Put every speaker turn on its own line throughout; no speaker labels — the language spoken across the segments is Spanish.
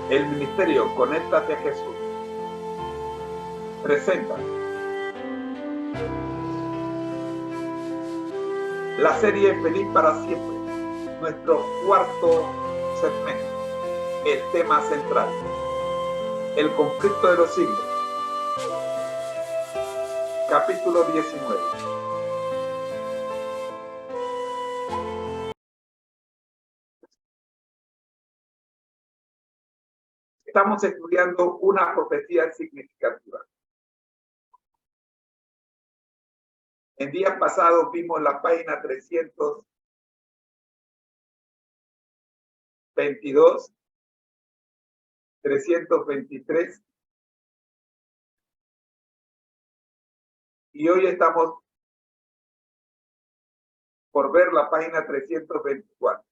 El ministerio Conéctate a Jesús presenta la serie Feliz para Siempre, nuestro cuarto segmento, el tema central, el conflicto de los siglos, capítulo 19. Estamos estudiando una profecía significativa. En días pasados vimos la página 322, 323 y hoy estamos por ver la página 324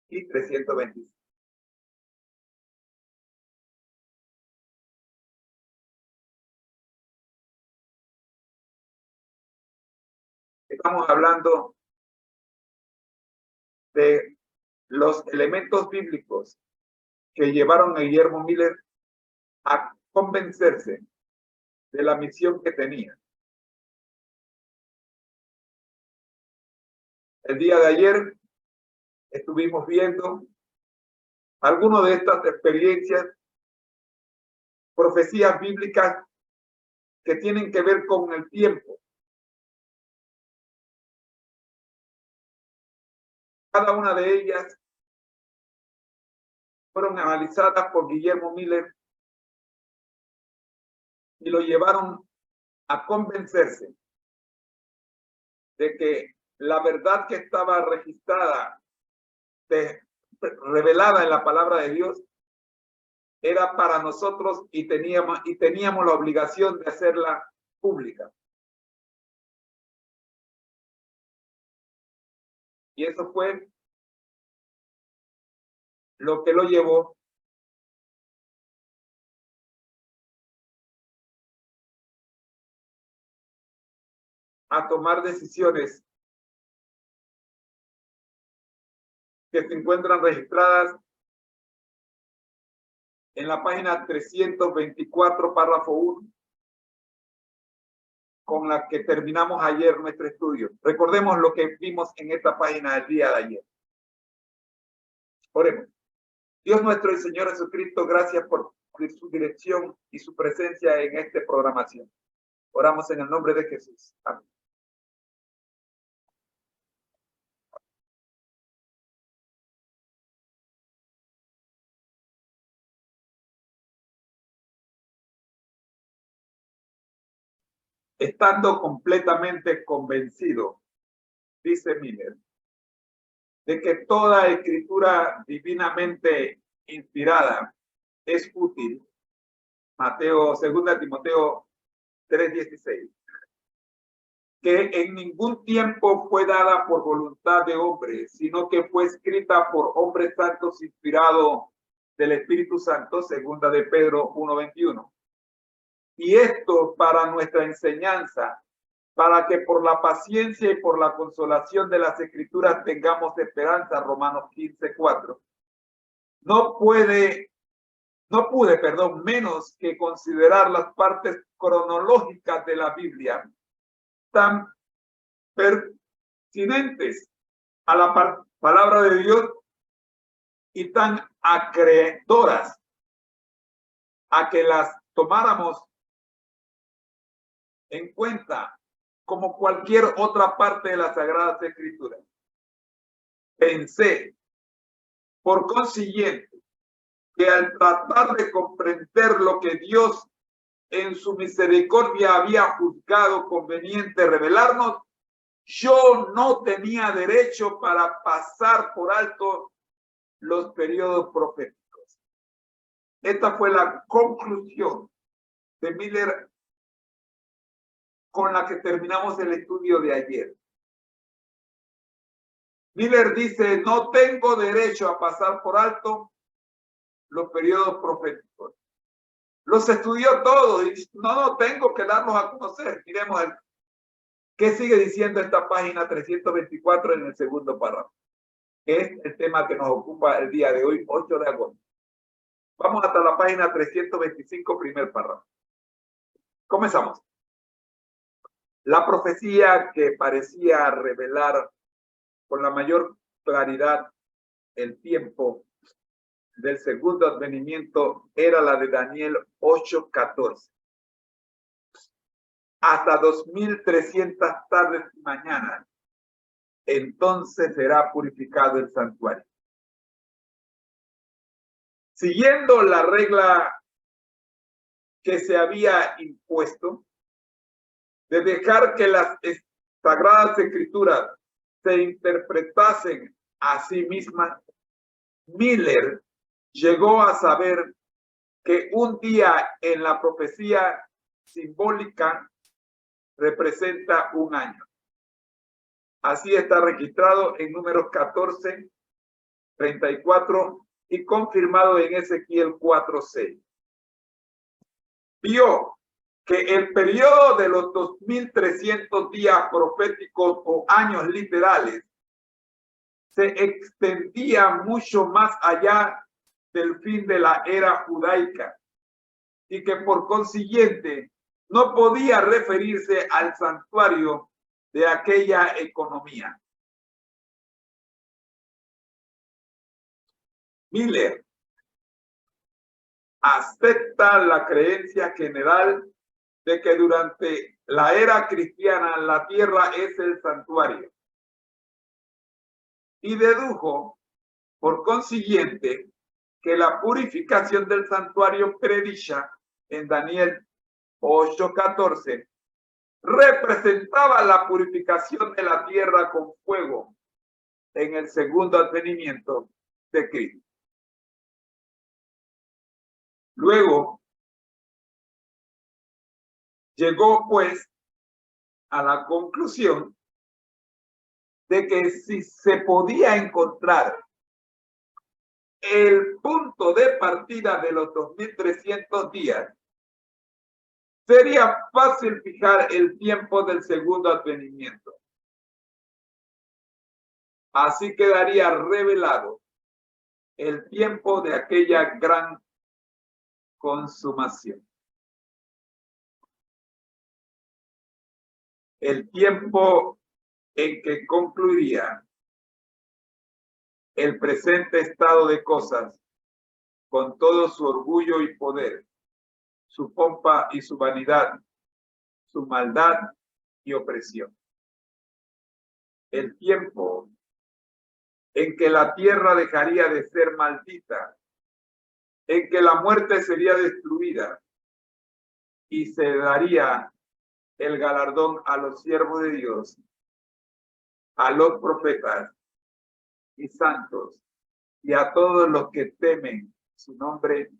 y 325. Estamos hablando de los elementos bíblicos que llevaron a Guillermo Miller a convencerse de la misión que tenía. El día de ayer estuvimos viendo algunas de estas experiencias, profecías bíblicas que tienen que ver con el tiempo. Cada una de ellas fueron analizadas por Guillermo Miller y lo llevaron a convencerse de que la verdad que estaba registrada, revelada en la palabra de Dios, era para nosotros y teníamos la obligación de hacerla pública. Y eso fue lo que lo llevó a tomar decisiones que se encuentran registradas en la página 324, párrafo 1, con la que terminamos ayer nuestro estudio. Recordemos lo que vimos en esta página el día de ayer. Oremos. Dios nuestro y Señor Jesucristo, gracias por su dirección y su presencia en esta programación. Oramos en el nombre de Jesús. Amén. Estando completamente convencido, dice Miller, de que toda escritura divinamente inspirada es útil, Mateo, 2 Timoteo 3:16, que en ningún tiempo fue dada por voluntad de hombre, sino que fue escrita por hombres santos inspirados del Espíritu Santo, 2 de Pedro 1:21. Y esto para nuestra enseñanza, para que por la paciencia y por la consolación de las Escrituras tengamos esperanza, Romanos 15:4. No pude, menos que considerar las partes cronológicas de la Biblia tan pertinentes a la palabra de Dios y tan acreedoras a que las tomáramos en cuenta como cualquier otra parte de las Sagradas Escrituras. Pensé, por consiguiente, que al tratar de comprender lo que Dios en su misericordia había juzgado conveniente revelarnos, yo no tenía derecho para pasar por alto los periodos proféticos. Esta fue la conclusión de Miller con la que terminamos el estudio de ayer. Miller dice, no tengo derecho a pasar por alto los periodos proféticos. Los estudió todos y no tengo que darlos a conocer. Miremos qué sigue diciendo esta página 324 en el segundo párrafo. Es el tema que nos ocupa el día de hoy, 8 de agosto. Vamos hasta la página 325, primer párrafo. Comenzamos. La profecía que parecía revelar con la mayor claridad el tiempo del segundo advenimiento era la de Daniel 8:14. Hasta 2300 tardes y mañanas, entonces será purificado el santuario. Siguiendo la regla que se había impuesto de dejar que las sagradas escrituras se interpretasen a sí mismas, Miller llegó a saber que un día en la profecía simbólica representa un año. Así está registrado en Números 14, 34 y confirmado en Ezequiel 4:6. Vio que el periodo de los 2300 días proféticos o años literales se extendía mucho más allá del fin de la era judaica y que por consiguiente no podía referirse al santuario de aquella economía. Miller acepta la creencia general de que durante la era cristiana la tierra es el santuario y dedujo, por consiguiente, que la purificación del santuario predicha en Daniel 8:14 representaba la purificación de la tierra con fuego en el segundo advenimiento de Cristo. Luego llegó pues a la conclusión de que si se podía encontrar el punto de partida de los 2300 días, sería fácil fijar el tiempo del segundo advenimiento. Así quedaría revelado el tiempo de aquella gran consumación. El tiempo en que concluiría el presente estado de cosas con todo su orgullo y poder, su pompa y su vanidad, su maldad y opresión. El tiempo en que la tierra dejaría de ser maldita, en que la muerte sería destruida y se daría el galardón a los siervos de Dios, a los profetas y santos y a todos los que temen su nombre,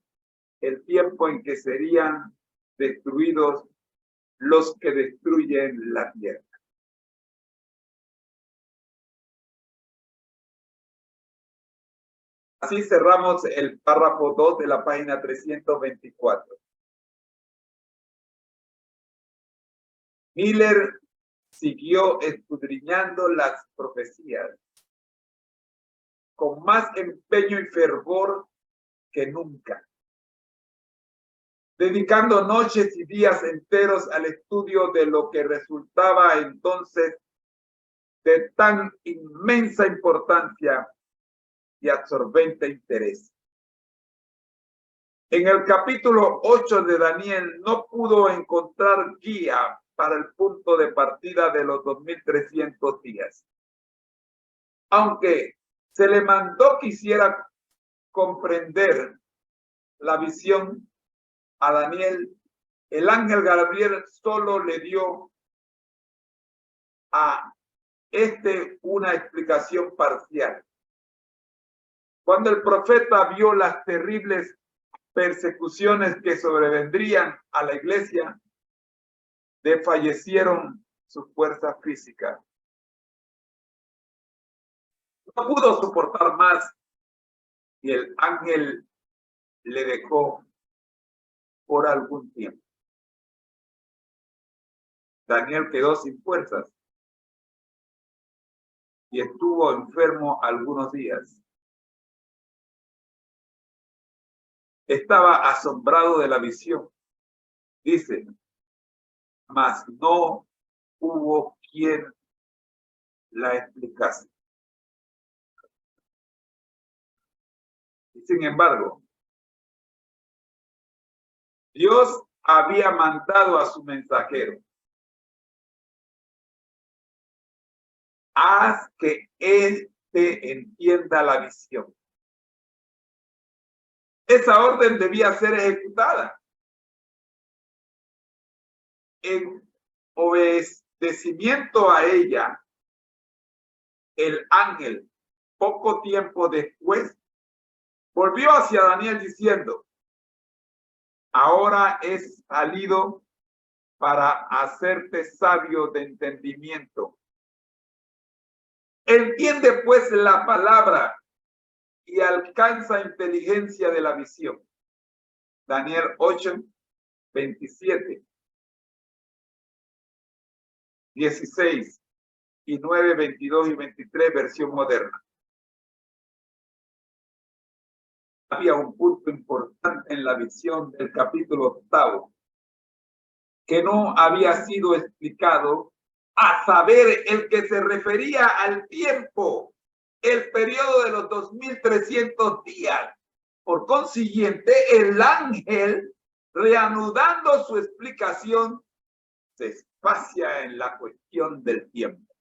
el tiempo en que serían destruidos los que destruyen la tierra. Así cerramos el párrafo 2 de la página 324. Miller siguió escudriñando las profecías con más empeño y fervor que nunca, dedicando noches y días enteros al estudio de lo que resultaba entonces de tan inmensa importancia y absorbente interés. En el capítulo 8 de Daniel no pudo encontrar guía para el punto de partida de los 2300 días. Aunque se le mandó que hiciera comprender la visión a Daniel, el ángel Gabriel solo le dio a una explicación parcial. Cuando el profeta vio las terribles persecuciones que sobrevendrían a la iglesia, desfallecieron sus fuerzas físicas. No pudo soportar más y el ángel le dejó por algún tiempo. Daniel quedó sin fuerzas y estuvo enfermo algunos días. Estaba asombrado de la visión. Dice, mas no hubo quien la explicase. Y sin embargo, Dios había mandado a su mensajero. Haz que éste entienda la visión. Esa orden debía ser ejecutada. En obedecimiento a ella, el ángel, poco tiempo después, volvió hacia Daniel diciendo, ahora es salido para hacerte sabio de entendimiento. Entiende pues la palabra y alcanza inteligencia de la visión. Daniel 8, 27, 16 y 9, 22 y 23, versión moderna. Había un punto importante en la visión del capítulo 8 que no había sido explicado, a saber, el que se refería al tiempo, el periodo de los 2300 días. Por consiguiente, el ángel, reanudando su explicación, se espacia en la cuestión del tiempo.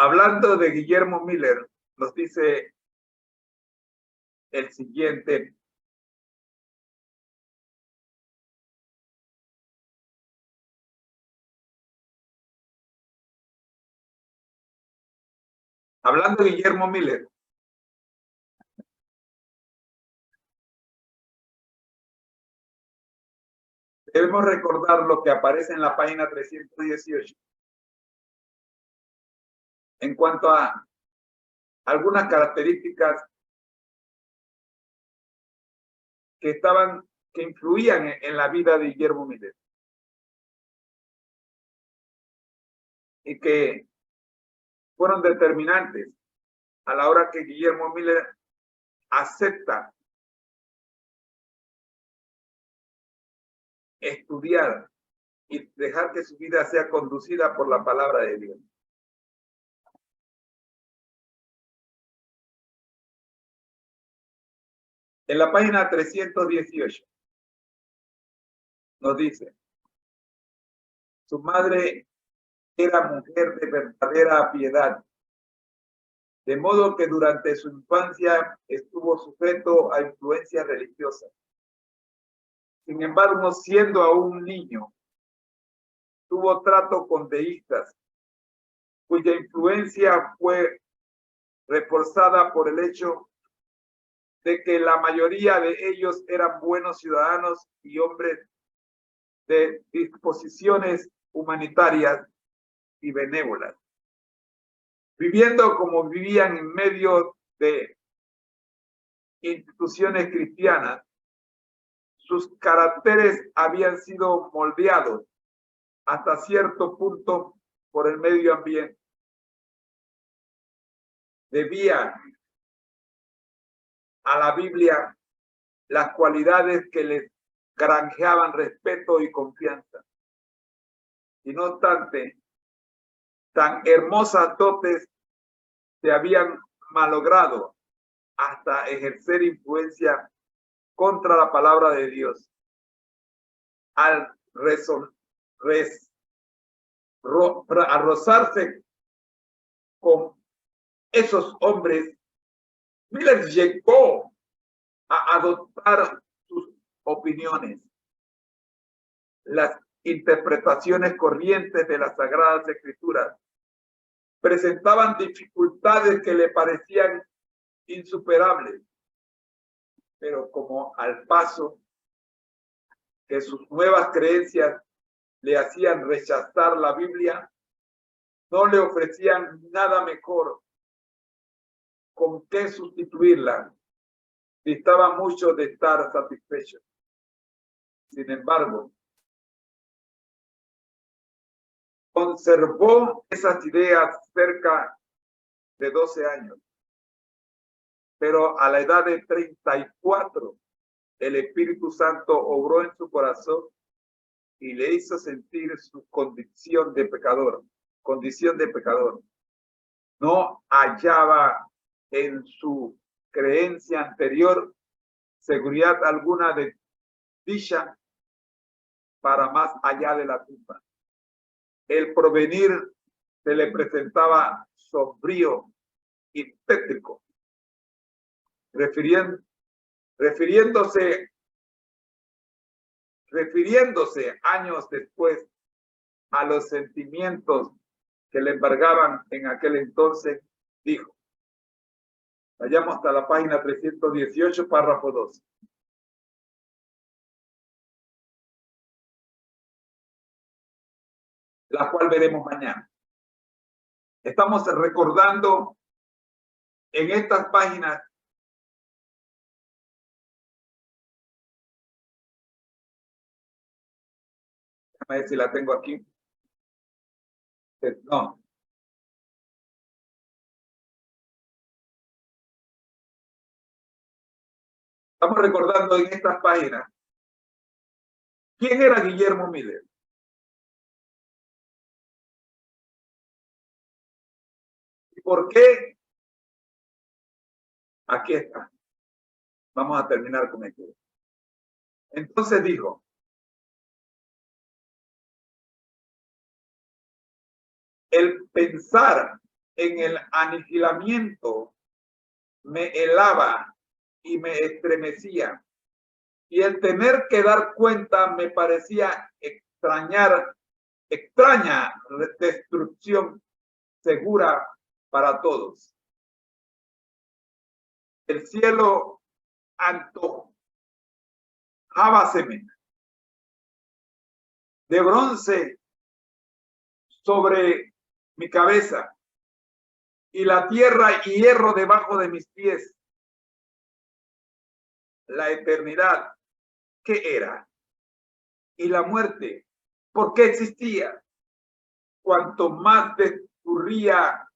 Hablando de Guillermo Miller, nos dice el siguiente. Hablando de Guillermo Miller, debemos recordar lo que aparece en la página 318 en cuanto a algunas características que influían en la vida de Guillermo Miller y que fueron determinantes a la hora que Guillermo Miller acepta estudiar y dejar que su vida sea conducida por la palabra de Dios. En la página 318 nos dice, su madre era mujer de verdadera piedad, de modo que durante su infancia estuvo sujeto a influencias religiosas. Sin embargo, siendo aún niño, tuvo trato con deístas, cuya influencia fue reforzada por el hecho de que la mayoría de ellos eran buenos ciudadanos y hombres de disposiciones humanitarias y benévolas. Viviendo como vivían en medio de instituciones cristianas, sus caracteres habían sido moldeados hasta cierto punto por el medio ambiente. Debían a la Biblia las cualidades que les granjeaban respeto y confianza. Y no obstante, tan hermosas dotes se habían malogrado hasta ejercer influencia contra la palabra de Dios. Al rozarse con esos hombres Miller llegó a adoptar sus opiniones, las interpretaciones corrientes de las Sagradas Escrituras presentaban dificultades que le parecían insuperables, pero como al paso que sus nuevas creencias le hacían rechazar la Biblia, no le ofrecían nada mejor con qué sustituirla. Distaba mucho de estar satisfecho. Sin embargo, conservó esas ideas cerca de 12 años, pero a la edad de 34, el Espíritu Santo obró en su corazón y le hizo sentir su condición de pecador. No hallaba en su creencia anterior seguridad alguna de dicha para más allá de la tumba. El porvenir se le presentaba sombrío y tétrico, refiriéndose años después a los sentimientos que le embargaban en aquel entonces, dijo. Vayamos hasta la página 318, párrafo 2. La cual veremos mañana. Estamos recordando en estas páginas a ver si la tengo aquí. No. Estamos recordando en estas páginas quién era Guillermo Miller. ¿Y por qué? Aquí está. Vamos a terminar con esto. Entonces dijo, el pensar en el aniquilamiento me helaba y me estremecía, y el tener que dar cuenta me parecía extraña destrucción segura para todos. El cielo antojábaseme de bronce sobre mi cabeza y la tierra y hierro debajo de mis pies. La eternidad, ¿qué era? Y la muerte, ¿por qué existía? Cuanto más discurría,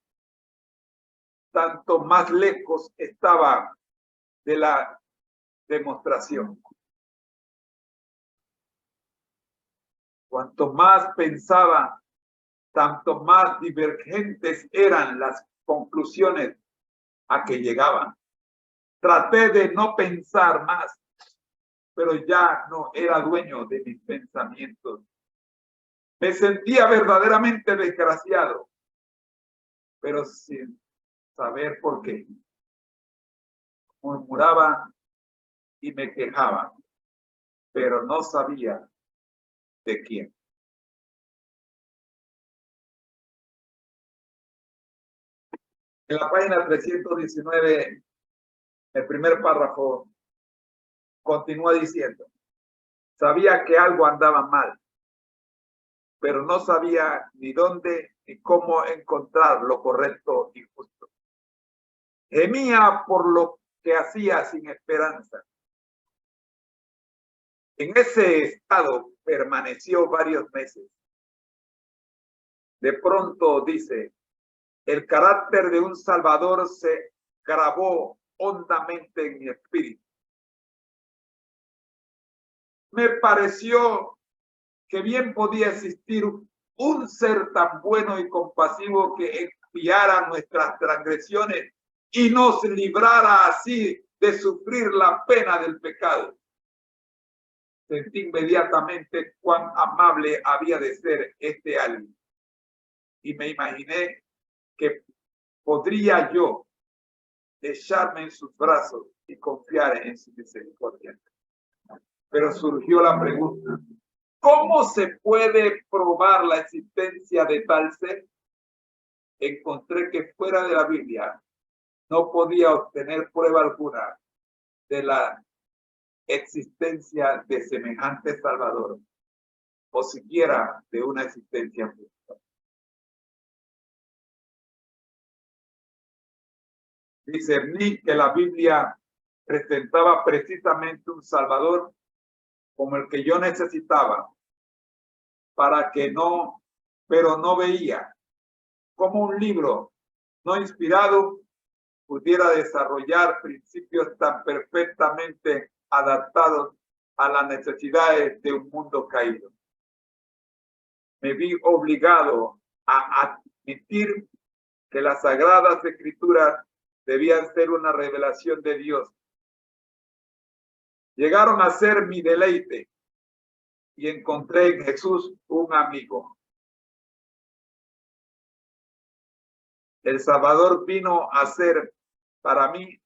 tanto más lejos estaba de la demostración. Cuanto más pensaba, tanto más divergentes eran las conclusiones a que llegaban. Traté de no pensar más, pero ya no era dueño de mis pensamientos. Me sentía verdaderamente desgraciado, pero sin saber por qué. Murmuraba y me quejaba, pero no sabía de quién. En la página 319, el primer párrafo continúa diciendo, sabía que algo andaba mal, pero no sabía ni dónde ni cómo encontrar lo correcto y justo. Gemía por lo que hacía sin esperanza. En ese estado permaneció varios meses. De pronto dice, el carácter de un Salvador se grabó hondamente en mi espíritu. Me pareció que bien podía existir un ser tan bueno y compasivo que expiara nuestras transgresiones y nos librara así de sufrir la pena del pecado. Sentí inmediatamente cuán amable había de ser este alguien y me imaginé que podría yo echarme en sus brazos y confiar en su misericordia. Pero surgió la pregunta, ¿cómo se puede probar la existencia de tal ser? Encontré que fuera de la Biblia no podía obtener prueba alguna de la existencia de semejante Salvador, o siquiera de una existencia justa. Discerní que la Biblia presentaba precisamente un Salvador como el que yo necesitaba, pero no veía cómo un libro no inspirado pudiera desarrollar principios tan perfectamente adaptados a las necesidades de un mundo caído. Me vi obligado a admitir que las Sagradas Escrituras debían ser una revelación de Dios. Llegaron a ser mi deleite y encontré en Jesús un amigo. El Salvador vino a ser para mí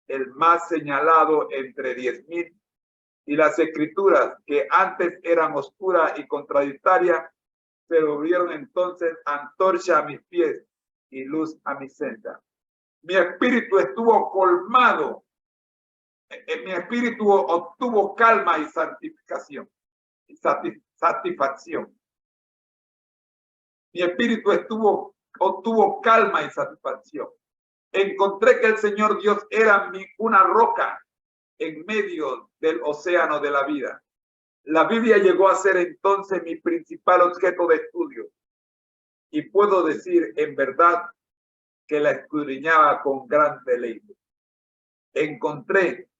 el más señalado entre 10,000, y las Escrituras, que antes eran oscuras y contradictorias, se volvieron entonces antorcha a mis pies y luz a mi senda. Mi espíritu estuvo colmado, mi espíritu obtuvo calma y santificación y satisfacción. Mi espíritu obtuvo calma y satisfacción. Encontré que el Señor Dios era una roca en medio del océano de la vida. La Biblia llegó a ser entonces mi principal objeto de estudio, y puedo decir en verdad que la escudriñaba con gran deleite. Encontré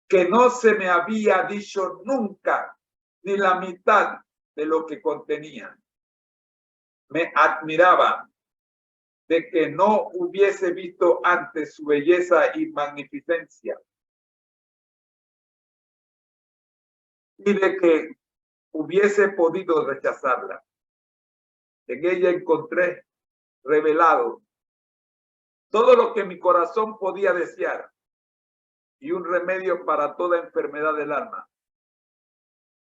que no se me había dicho nunca ni la mitad de lo que contenía. Me admiraba de que no hubiese visto antes su belleza y magnificencia, y de que hubiese podido rechazarla. En ella encontré revelado todo lo que mi corazón podía desear y un remedio para toda enfermedad del alma.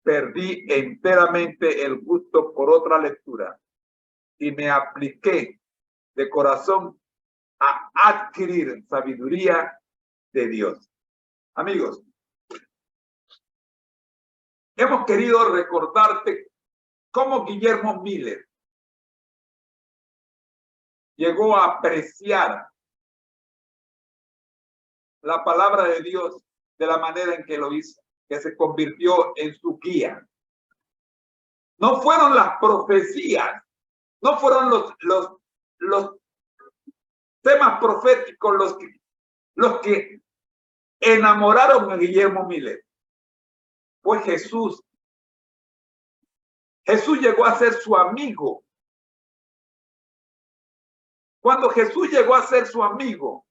Perdí enteramente el gusto por otra lectura y me apliqué de corazón a adquirir sabiduría de Dios. Amigos, hemos querido recordarte cómo Guillermo Miller llegó a apreciar la palabra de Dios de la manera en que lo hizo, que se convirtió en su guía. No fueron las profecías, no fueron los temas proféticos los que enamoraron a Guillermo Miller. Fue Jesús. Jesús llegó a ser su amigo. Cuando Jesús llegó a ser su amigo,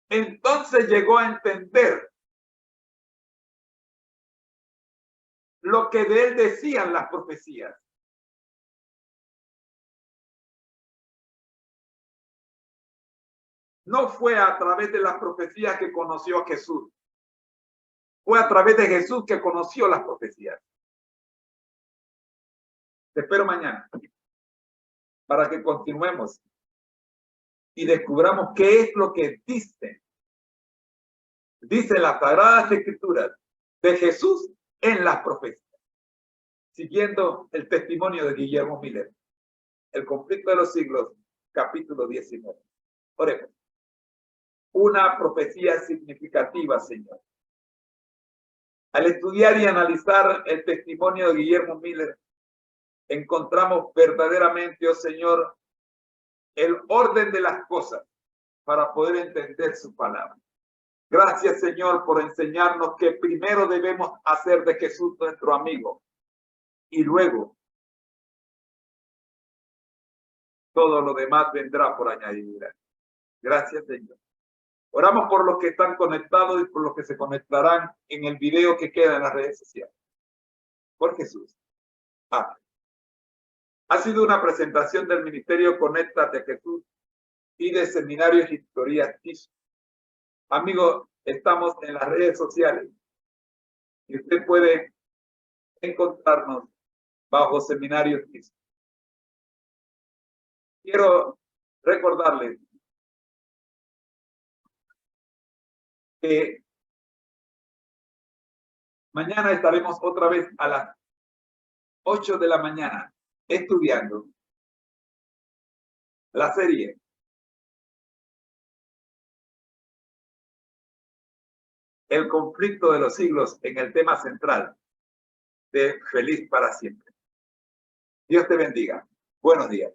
entonces llegó a entender lo que de él decían las profecías. No fue a través de las profecías que conoció a Jesús. Fue a través de Jesús que conoció las profecías. Te espero mañana para que continuemos y descubramos qué es lo que dice las Sagradas Escrituras de Jesús en las profecías, siguiendo el testimonio de Guillermo Miller. El conflicto de los siglos, capítulo 19. Oremos. Una profecía significativa, Señor. Al estudiar y analizar el testimonio de Guillermo Miller, encontramos verdaderamente, oh Señor, el orden de las cosas para poder entender su palabra. Gracias, Señor, por enseñarnos que primero debemos hacer de Jesús nuestro amigo y luego todo lo demás vendrá por añadidura. Gracias, Señor. Oramos por los que están conectados y por los que se conectarán en el video que queda en las redes sociales. Por Jesús. Amén. Ha sido una presentación del Ministerio Conéctate a Jesús y de Seminarios y Tutorías TISU. Amigos, estamos en las redes sociales y usted puede encontrarnos bajo Seminarios TISU. Quiero recordarles que mañana estaremos otra vez a las 8 de la mañana estudiando la serie El conflicto de los siglos en el tema central de Feliz para siempre. Dios te bendiga. Buenos días.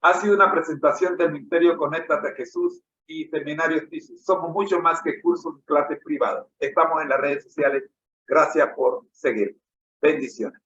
Ha sido una presentación del Ministerio Conéctate a Jesús y Seminarios TISU. Somos mucho más que cursos y clases privados. Estamos en las redes sociales. Gracias por seguir. Bendiciones.